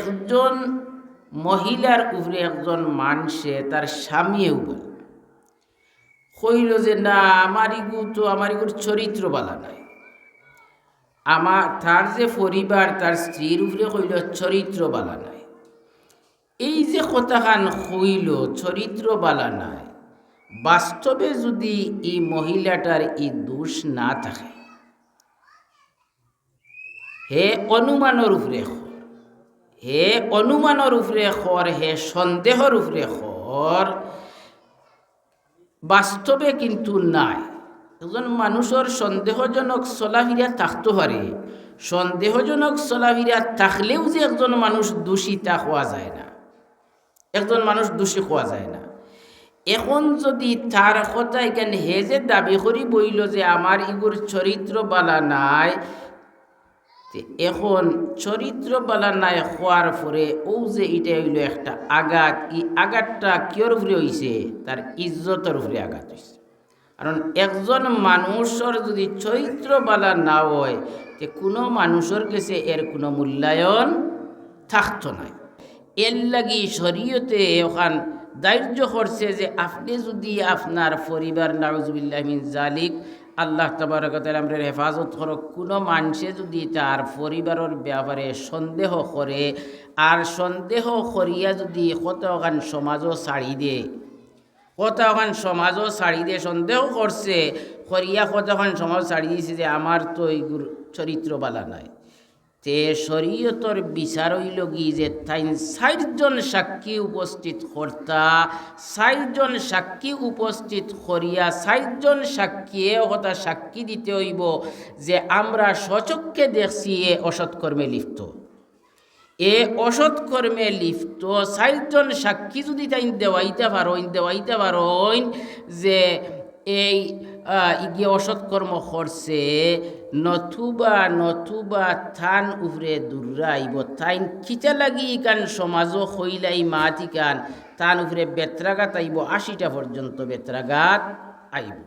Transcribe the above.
একজন মহিলার উপরে একজন মানুষে তার স্বামীও বলে কইল যে না আমার ইগুর চরিত্র বালা নাই, তার যে পরিবার তার স্ত্রীর উপরে কইল চরিত্র বালা নাই। এই যে কথাখান হইল চরিত্র বালা নাই, বাস্তবে যদি এই মহিলাটার এই দোষ না থাকে, হে অনুমানের উপরে হে সন্দেহর উপরে বাস্তবে কিন্তু নাই। একজন মানুষের সন্দেহজনক চলাফিরা থাকতে পারে, সন্দেহজনক চলাফিরা থাকলেও যে একজন মানুষ দোষী তা হওয়া যায় না, একজন মানুষ দোষী হওয়া যায় না। এখন যদি তার কথা এখানে হে যে দাবি করি বইল যে আমার ইগুর চরিত্র বালা নাই, এখন চরিত্র বালা নাই হওয়ার পরে ও যে এটা হইল একটা আঘাত, এই আঘাতটা কিয়র উপরে হইছে? তার ইজ্জতের উপরে আঘাত হইছে। কারণ একজন মানুষের যদি চরিত্র বালা না হয়, যে কোনো মানুষের কাছে এর কোনো মূল্যায়ন থাকতো না। এর লাগি শরীয়তে ওখান দায়িত্ব করছে যে আপনি যদি আপনার পরিবার নাউজুবিল্লাহ মিন জালিক আল্লাহ তাবারক ওয়া তাআলা আমরের হেফাজত করক, কোনো মানুষে যদি তার পরিবারের ব্যাপারে সন্দেহ করে, আর সন্দেহ করিয়া যদি কতখান সমাজও ছাড়ি দে, সন্দেহ করছে করিয়া কতখান সমাজ ছাড়ি দিয়েছে যে আমার তো এইগুর চরিত্র বালা নাই, তে শরীয়তর বিচার হইল কি যে তাই ৬০ জন সাক্ষী উপস্থিত কর্তা, ৬০ জন সাক্ষী উপস্থিত করিয়া ৬০ জন সাক্ষীয়ে কথা সাক্ষী দিতে হইব যে আমরা স্বচক্ষে দেখছি এ অসৎকর্মে লিপ্ত, এ অসৎকর্মে লিপ্ত। ৬০ জন সাক্ষী যদি তাই দেওয়াইতে পারেন যে এই ইগে অসৎকর্ম করছে, নতুবা থান উপরে দূরাইব, তাইন খিচা লাগি কান সমাজও হইলাই মাতি কান তান উপরে বেত্রাঘাত আইব, ৮০টা পর্যন্ত বেত্রাঘাত আইব।